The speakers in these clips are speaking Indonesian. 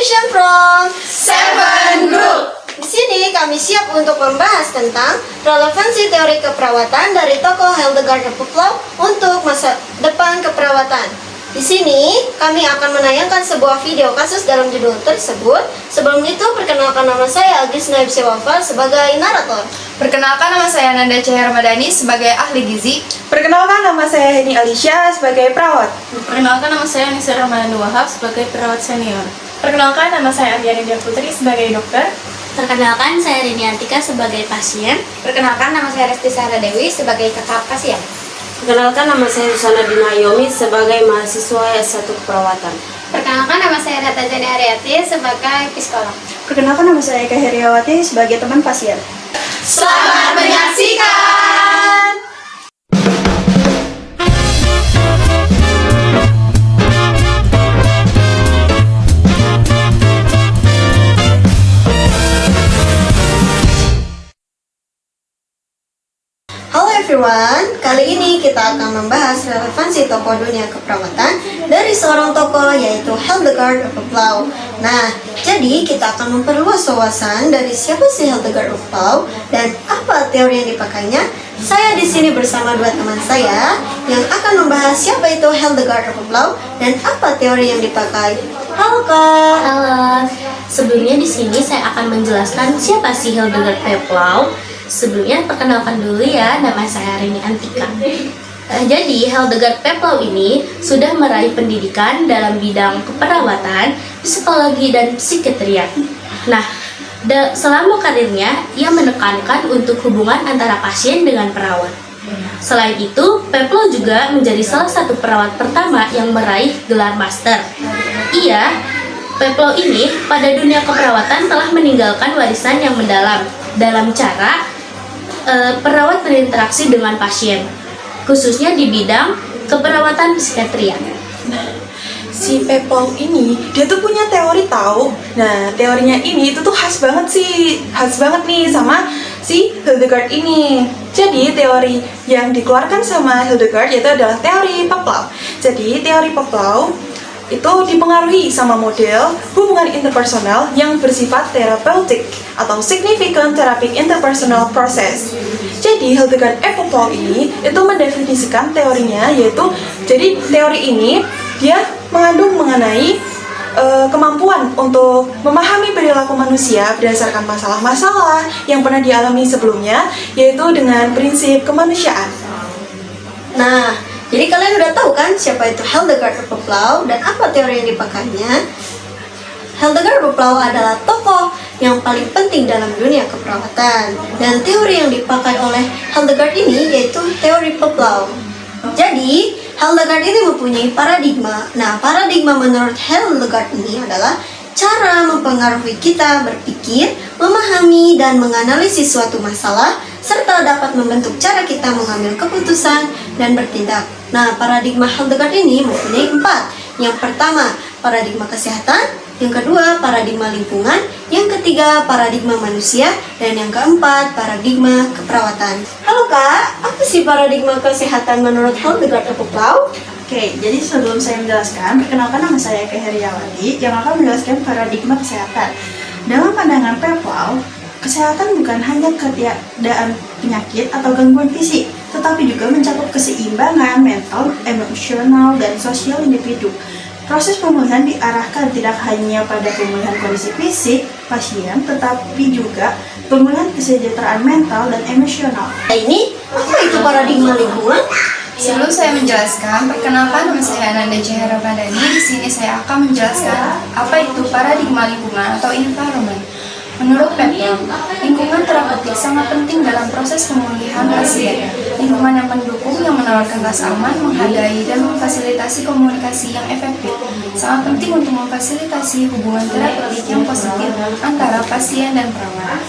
information from Seven Group. Di sini kami siap untuk membahas tentang relevansi teori keperawatan dari tokoh Hildegard of Buklau untuk masa depan keperawatan. Di sini kami akan menayangkan sebuah video kasus dalam judul tersebut. Sebelum itu, perkenalkan nama saya Agis Naib Sewafal sebagai narator. Perkenalkan nama saya Nanda Cahaya Ramadhani sebagai ahli gizi. Perkenalkan nama saya Heni Alicia sebagai perawat. Perkenalkan nama saya Nisa Ramadhani Wahab sebagai perawat senior. Perkenalkan nama saya Ardiani Dia Putri sebagai dokter. Perkenalkan, saya Rini Antika sebagai pasien. Perkenalkan, nama saya Resti Sahara Dewi sebagai kakak pasien. Perkenalkan, nama saya Susana Dina Yomi sebagai mahasiswa S1 keperawatan. Perkenalkan, nama saya Rata Jani Ariati sebagai psikolog. Perkenalkan, nama saya Eka Heriawati sebagai teman pasien. Selamat menyaksikan. Halo everyone, kali ini kita akan membahas relevansi tokoh dunia keperawatan dari seorang tokoh yaitu Hildegard of Buklau. Nah, jadi kita akan memperluas wawasan dari siapa sih Hildegard of Buklau dan apa teori yang dipakainya. Saya di sini bersama dua teman saya yang akan membahas siapa itu Hildegard of Buklau dan apa teori yang dipakai. Halo Kak. Halo. Sebelumnya di sini saya akan menjelaskan siapa sih Hildegard Buklau. Sebelumnya perkenalkan dulu ya, nama saya Rini Antika. Jadi Hildegard Buklau ini sudah meraih pendidikan dalam bidang keperawatan, psikologi dan psikiatria. Nah, selama karirnya ia menekankan untuk hubungan antara pasien dengan perawat. Selain itu, Buklau juga menjadi salah satu perawat pertama yang meraih gelar master. Buklau ini pada dunia keperawatan telah meninggalkan warisan yang mendalam dalam cara perawat berinteraksi dengan pasien, khususnya di bidang keperawatan psikiatria. Si Buklau ini, dia tuh punya teori tahu. Nah, teorinya ini itu tuh khas banget nih sama si Hildegard ini. Jadi, teori yang dikeluarkan sama Hildegard yaitu adalah teori Buklau. Jadi, teori Buklau itu dipengaruhi sama model hubungan interpersonal yang bersifat terapeutik atau significant therapeutic interpersonal process. Jadi Hildegard F. Buklau ini itu mendefinisikan teorinya yaitu, jadi teori ini dia mengandung mengenai kemampuan untuk memahami perilaku manusia berdasarkan masalah-masalah yang pernah dialami sebelumnya, yaitu dengan prinsip kemanusiaan. Nah, jadi kalian udah tahu kan siapa itu Hildegard of Buklau dan apa teori yang dipakainya? Hildegard of Buklau adalah tokoh yang paling penting dalam dunia keperawatan, dan teori yang dipakai oleh Hildegard ini yaitu teori Buklau. Jadi, Hildegard ini mempunyai paradigma. Nah, paradigma menurut Hildegard ini adalah cara mempengaruhi kita berpikir, memahami, dan menganalisis suatu masalah, serta dapat membentuk cara kita mengambil keputusan dan bertindak. Nah, paradigma Hildegard ini mempunyai 4. Yang pertama, paradigma kesehatan. Yang kedua, paradigma lingkungan. Yang ketiga, paradigma manusia. Dan yang keempat, paradigma keperawatan. Halo Kak, apa sih paradigma kesehatan menurut Hildegard of Buklau? Oke, jadi sebelum saya menjelaskan, perkenalkan nama saya Eka Heriawati yang akan menjelaskan paradigma kesehatan. Dalam pandangan Buklau, kesehatan bukan hanya keadaan penyakit atau gangguan fisik, tetapi juga mencakup keseimbangan mental, emosional, dan sosial individu. Proses pemulihan diarahkan tidak hanya pada pemulihan kondisi fisik pasien, tetapi juga pemulihan kesejahteraan mental dan emosional. Nah, ini apa itu paradigma lingkungan? Sebelum saya menjelaskan, perkenalkan nama saya Nanda Cahaya Ramadhani. Di sini saya akan menjelaskan apa itu paradigma lingkungan atau environment. Menurut Buklau, lingkungan terapeutik sangat penting dalam proses pemulihan pasien. Lingkungan yang mendukung, yang menawarkan rasa aman, menghargai, dan memfasilitasi komunikasi yang efektif sangat penting untuk memfasilitasi hubungan terapeutik yang positif antara pasien dan perawat.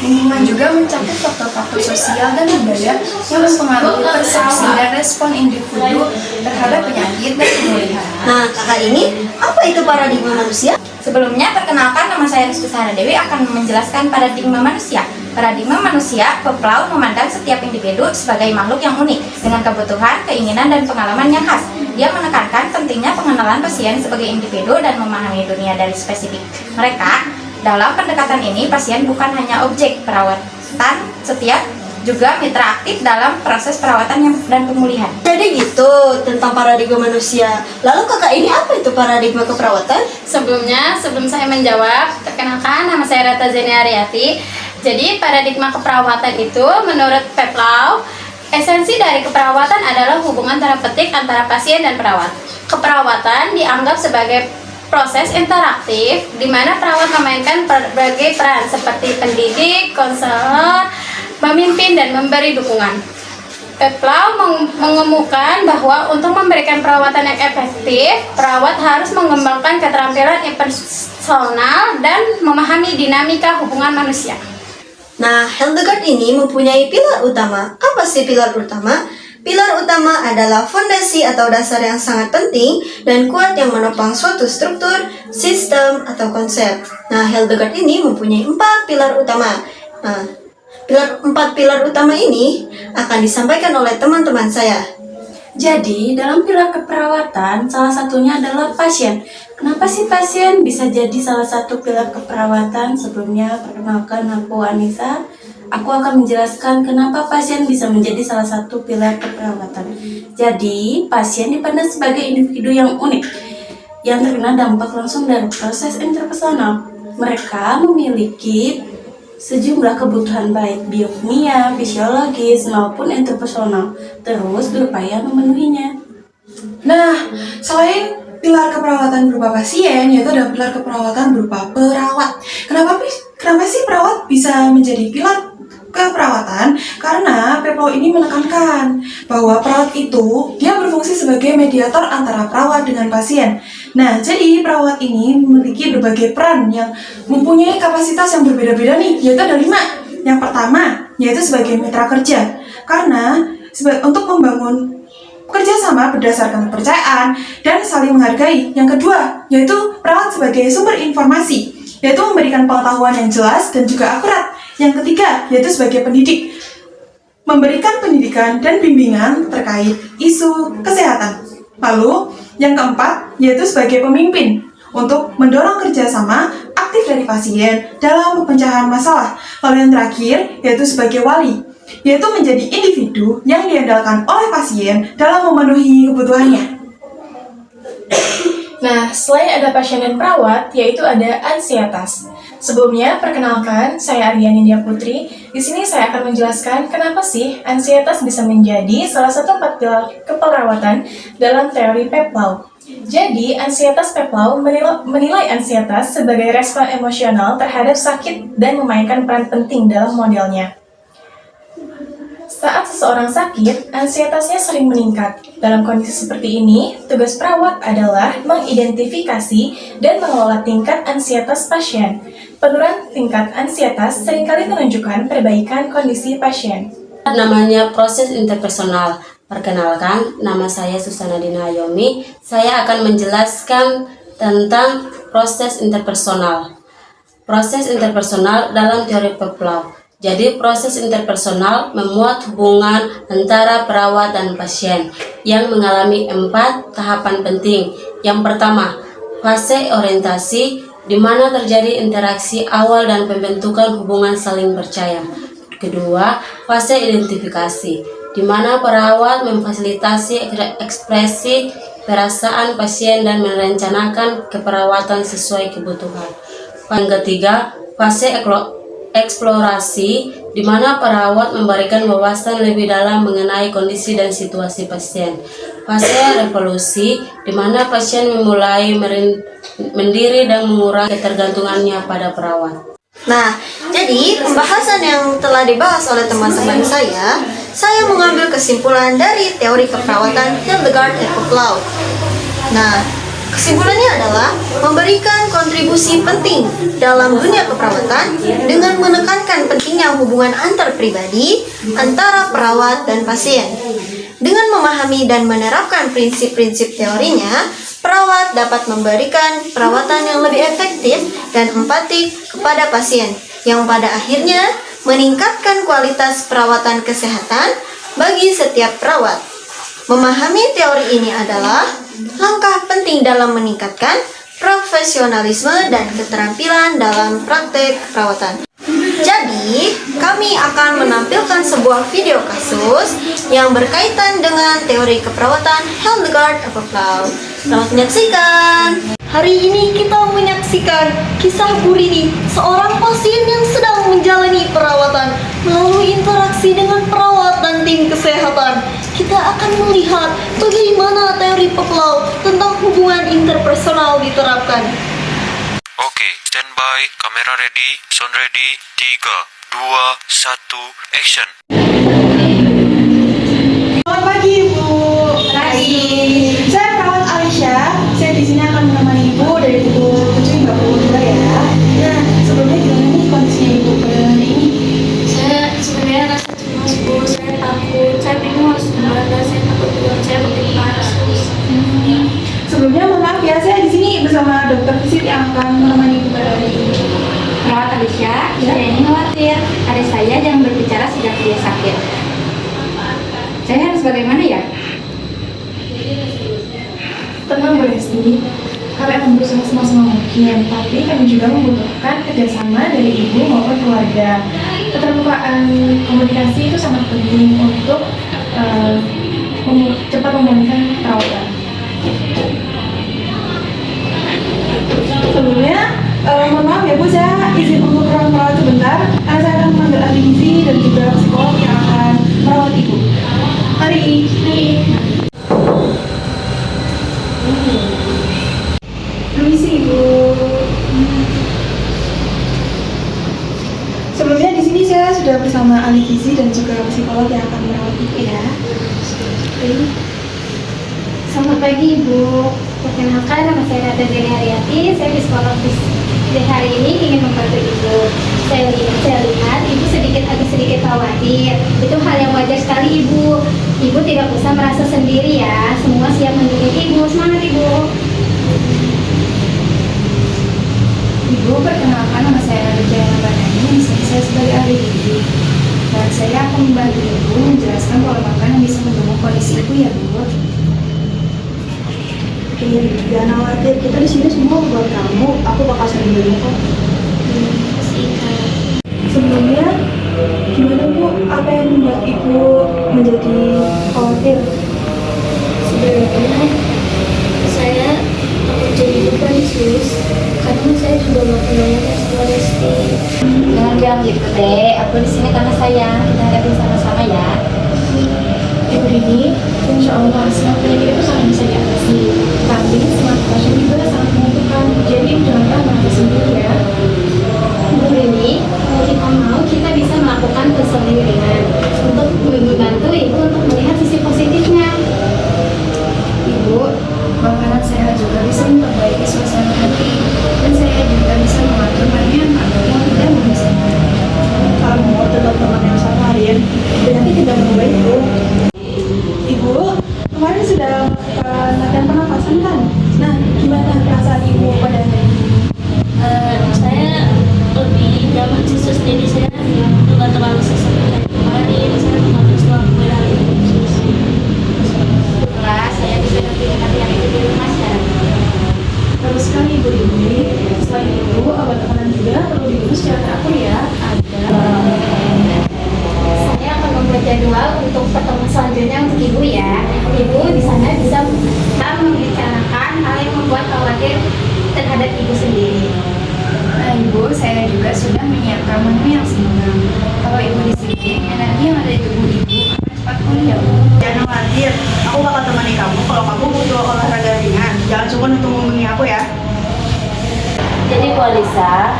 Lingkungan juga mencakup faktor-faktor sosial dan budaya yang mempengaruhi persepsi dan respon individu terhadap penyakit dan pemulihan. Nah, kakak ini apa itu paradigma manusia? Sebelumnya, perkenalkan nama saya Resti Sahara Dewi akan menjelaskan paradigma manusia. Paradigma manusia, Peplau memandang setiap individu sebagai makhluk yang unik dengan kebutuhan, keinginan, dan pengalaman yang khas. Dia menekankan pentingnya pengenalan pasien sebagai individu dan memahami dunia dari spesifik mereka. Dalam pendekatan ini, pasien bukan hanya objek perawatan setia, juga mitra aktif dalam proses perawatan dan pemulihan. Jadi gitu tentang paradigma manusia. Lalu kakak ini apa itu paradigma keperawatan? Sebelum saya menjawab, perkenalkan nama saya Rata Zeni Ariati. Jadi paradigma keperawatan itu menurut Peplau, esensi dari keperawatan adalah hubungan terapeutik antara pasien dan perawat. Keperawatan dianggap sebagai proses interaktif di mana perawat memainkan berbagai peran seperti pendidik, konselor, memimpin, dan memberi dukungan. Peplau mengemukakan bahwa untuk memberikan perawatan yang efektif, perawat harus mengembangkan keterampilan personal dan memahami dinamika hubungan manusia. Nah, Hildegard ini mempunyai pilar utama. Apa sih pilar utama? Pilar utama adalah fondasi atau dasar yang sangat penting dan kuat yang menopang suatu struktur, sistem, atau konsep. Nah, Hildegard ini mempunyai 4 pilar utama. Nah, 4 pilar utama ini akan disampaikan oleh teman-teman saya. Jadi, dalam pilar keperawatan, salah satunya adalah pasien. Kenapa sih pasien bisa jadi salah satu pilar keperawatan? Sebelumnya, perkenalkan aku Anissa. Aku akan menjelaskan kenapa pasien bisa menjadi salah satu pilar keperawatan. Jadi, pasien dipandang sebagai individu yang unik, yang terkena dampak langsung dari proses interpersonal. Mereka memiliki sejumlah kebutuhan baik biokimia, fisiologis, maupun interpersonal, terus berupaya memenuhinya. Nah, selain pilar keperawatan berupa pasien, yaitu ada pilar keperawatan berupa perawat. Kenapa sih perawat bisa menjadi pilar keperawatan? Karena Peplau ini menekankan bahwa perawat itu dia berfungsi sebagai mediator antara perawat dengan pasien. Nah, jadi perawat ini memiliki berbagai peran yang mempunyai kapasitas yang berbeda-beda nih, yaitu ada 5. Yang pertama, yaitu sebagai mitra kerja. Karena untuk membangun kerjasama berdasarkan kepercayaan dan saling menghargai. Yang kedua, yaitu perawat sebagai sumber informasi, yaitu memberikan pengetahuan yang jelas dan juga akurat. Yang ketiga, yaitu sebagai pendidik, memberikan pendidikan dan bimbingan terkait isu kesehatan. Lalu, yang keempat, yaitu sebagai pemimpin, untuk mendorong kerjasama aktif dari pasien dalam pemecahan masalah. Lalu yang terakhir, yaitu sebagai wali, yaitu menjadi individu yang diandalkan oleh pasien dalam memenuhi kebutuhannya. Nah, selain ada pasien dan perawat, yaitu ada ansietas. Sebelumnya, perkenalkan, saya Aryani Dia Putri. Di sini saya akan menjelaskan kenapa sih ansietas bisa menjadi salah satu 4 pilar keperawatan dalam teori Peplau. Jadi, ansietas Peplau menilai ansietas sebagai respon emosional terhadap sakit dan memainkan peran penting dalam modelnya. Saat seseorang sakit, ansietasnya sering meningkat. Dalam kondisi seperti ini, tugas perawat adalah mengidentifikasi dan mengelola tingkat ansietas pasien. Penurunan tingkat ansietas seringkali menunjukkan perbaikan kondisi pasien. Namanya proses interpersonal. Perkenalkan, nama saya Susana Dina Ayomi. Saya akan menjelaskan tentang proses interpersonal. Proses interpersonal dalam teori Peplau. Jadi proses interpersonal memuat hubungan antara perawat dan pasien yang mengalami 4 tahapan penting. Yang pertama, fase orientasi, di mana terjadi interaksi awal dan pembentukan hubungan saling percaya. Kedua, fase identifikasi, di mana perawat memfasilitasi ekspresi perasaan pasien dan merencanakan keperawatan sesuai kebutuhan. Yang ketiga, fase eksplorasi, di mana perawat memberikan wawasan lebih dalam mengenai kondisi dan situasi pasien. Fase revolusi, di mana pasien memulai mendiri dan mengurangi ketergantungannya pada perawat. Nah, jadi pembahasan yang telah dibahas oleh teman-teman saya mengambil kesimpulan dari teori keperawatan Hildegard dan Peplau. Nah, kesimpulannya adalah memberikan kontribusi penting dalam dunia keperawatan dengan menekankan pentingnya hubungan antar pribadi antara perawat dan pasien. Dengan memahami dan menerapkan prinsip-prinsip teorinya, perawat dapat memberikan perawatan yang lebih efektif dan empatik kepada pasien, yang pada akhirnya meningkatkan kualitas perawatan kesehatan bagi setiap perawat. Memahami teori ini adalah langkah penting dalam meningkatkan profesionalisme dan keterampilan dalam praktek perawatan. Jadi, kami akan menampilkan sebuah video kasus yang berkaitan dengan teori keperawatan Hildegard of Plough. Selamat menyaksikan. Hari ini kita menyaksikan kisah Bu Rini, seorang pasien yang sedang menjalani perawatan melalui interaksi dengan perawat dan tim kesehatan. Kita akan melihat bagaimana teori Plough tentang hubungan interpersonal diterapkan. Oke, standby, kamera ready, sound ready, 3, 2, 1, action. Selamat pagi, Ibu. Pagi. Saya perawat Alicia. Saya di sini akan menemani Ibu dari pukul 7 hingga pukul 2 ya. Nah, sebelumnya gimana nih kondisinya Ibu pada hari ini? Saya sebenarnya rasa cemas, Bu. Saya takut. Saya bingung harus gimana. Saya takut juga. Saya penting kasus. Sebelumnya mohon maaf ya, saya di sini bersama dokter fisik yang akan menemani Ibu pada hari ini. Perawat Alicia, saya ini khawatir. Adik saya jangan berbicara sejak dia sakit. Saya harus bagaimana ya? Tenang Bu Resti, kami akan berusaha semaksimal mungkin, tapi kami juga membutuhkan kerjasama dari ibu maupun keluarga. Keterbukaan komunikasi itu sangat penting untuk cepat memulihkan perawatan. Sebelumnya, mohon maaf ya Bu, saya izin untuk ruang perawat sebentar, karena saya akan memanggil ahli gizi dan juga psikolog yang akan merawat Ibu. Mari. Permisi Ibu. Sebelumnya di sini saya sudah bersama ahli gizi dan juga psikolog yang akan merawat Ibu ya. Selamat pagi Ibu. Perkenalkan, nama saya Rata Zeni Ariati. Saya psikolog di hari ini ingin membantu Ibu. Saya lihat Ibu agak sedikit khawatir. Itu hal yang wajar sekali Ibu. Ibu tidak usah merasa sendiri ya. Semua siap mendukung Ibu. Semangat Ibu. Ibu, perkenalkan nama saya Wijaya Nabadani. Saya sebagai ahli gizi. Dan saya akan membantu Ibu menjelaskan pola makan yang bisa mendukung kondisi Ibu ya Bu. Jangan khawatir, kita di sini semua buat kamu. Aku bakal sering dulu kok. Sebelumnya, gimana Bu? Apa yang membuat Ibu menjadi khawatir? Sebenarnya saya takut jadi beban sus, karena saya juga nggak punya tes Resti. Jangan bilang gitu deh. Aku di sini karena sayang. Kita hadapin sama-sama ya. Ibu Rini, insya Allah semua penyakit itu sangat bisa diatasi. Tapi semua pasien juga sangat membutuhkan. Jadi jangan merasa sendiri ya. Bu Rini, kalau kita mau, kita bisa melakukan counseling ringan untuk membantu Ibu untuk melihat sisi positifnya. Ibu, makanan sehat juga bisa memperbaiki suasana hati. Dan saya juga bisa mengatur bagian agar yang tidak menyusahkan. Kamu tetap teman yang sama, Rin. Penyakit tidak membaik, Bu. Ibu, kemarin sudah latihan pernapasan kan? Nah, gimana perasaan Ibu pada hari ini? Saya lebih nyaman sih sus, jadi saya nggak terlalu sesak kayak kemarin. Saya nggak terus ngelakuin hal itu sus. Syukurlah saya bisa dampingin yang itu di rumah sekarang. Bagus sekali Ibu Rini. Selain itu, obat tekanan juga perlu diminum secara teratur ya. Saya akan membuat jadwal untuk pertemuan selanjutnya untuk Ibu ya. Ibu di sana bisa membicarakan hal yang membuat khawatir terhadap Ibu sendiri. Nah Ibu, saya juga sudah menyiapkan menu yang seimbang. Kalau Ibu di sini, energi yang ada di tubuh Ibu akan cepat pulih ya Bu. Jangan khawatir, aku bakal temani kamu kalau kamu butuh olahraga ringan. Jangan cuma untuk menghubungi aku ya. Jadi Bu Alisa,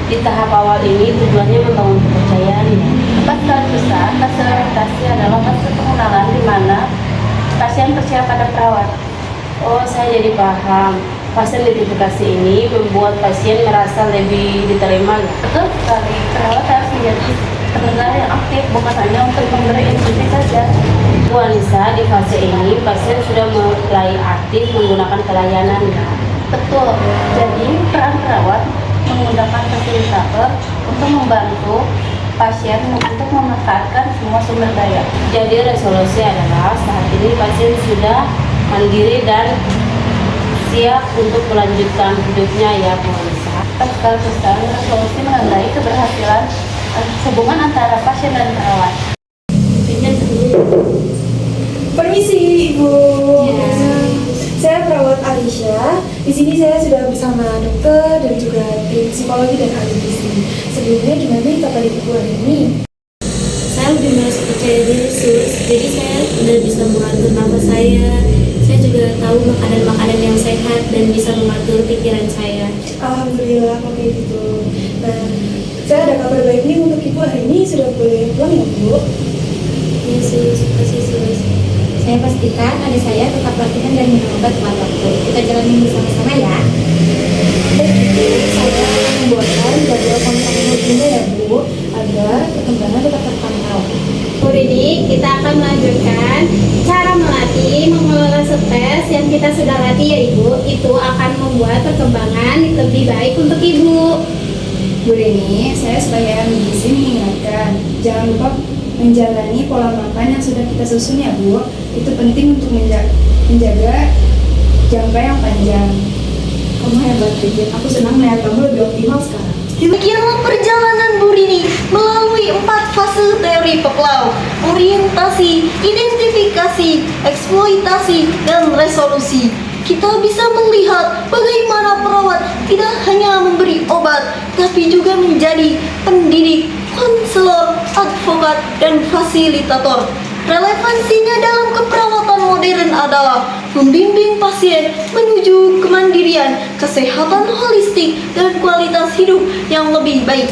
di tahap awal ini tujuannya membangun kepercayaan. Empat skala besar, fase orientasi adalah fase pengenalan di mana pasien percaya pada perawat. Oh, saya jadi paham. Fase identifikasi ini membuat pasien merasa lebih diterima. Betul sekali, perawat harus menjadi pendengar yang aktif, bukan hanya untuk memberi instruksi saja. Bu Alisa, di fase ini pasien sudah mulai aktif menggunakan pelayanan. Betul, jadi peran perawat menggunakan fasilitator untuk membantu pasien untuk memanfaatkan semua sumber daya. Jadi resolusi adalah saat ini pasien sudah mandiri dan siap untuk melanjutkan hidupnya ya pemirsa. Pascal Susan, resolusi menandai keberhasilan hubungan antara pasien dan perawat. Permisi Ibu. Saya perawat Alicia. Di sini saya sudah bersama dokter dan juga tim psikologi dan ahli gizi. Sebelumnya gimana kabar Ibu hari ini? Saya lebih merasa percaya diri sus, jadi saya udah bisa mengatur nafas saya. Saya juga tahu makanan-makanan yang sehat dan bisa mengatur pikiran saya. Alhamdulillah kalau kayak gitu. Nah, saya ada kabar baik nih untuk Ibu hari ini sudah boleh pulang ya Bu. Ya sus, kasih sus. Saya pastikan adik saya tetap latihan dan minum obat tepat waktu. Kita jalanin bersama-sama ya. Saya membuatkan jadwal kontrol rutinnya ya Bu, agar perkembangan tetap terpantau. Bu Rini, kita akan melanjutkan cara melatih mengelola stres yang kita sudah latih ya Ibu. Itu akan membuat perkembangan lebih baik untuk Ibu. Bu Rini, saya sebagai ahli gizi mengingatkan, jangan lupa menjalani pola makan yang sudah kita susun ya Bu. Itu penting untuk menjaga jangka yang panjang. Kamu hebat Rin, aku senang melihat kamu lebih optimal sekarang. Demikianlah perjalanan Bu Rini melalui 4 fase teori Peplau: orientasi, identifikasi, eksploitasi, dan resolusi. Kita bisa melihat bagaimana perawat tidak hanya memberi obat, tapi juga menjadi pendidik, konselor, advokat, dan fasilitator. Relevansinya dalam keperawatan modern adalah membimbing pasien menuju kemandirian, kesehatan holistik, dan kualitas hidup yang lebih baik.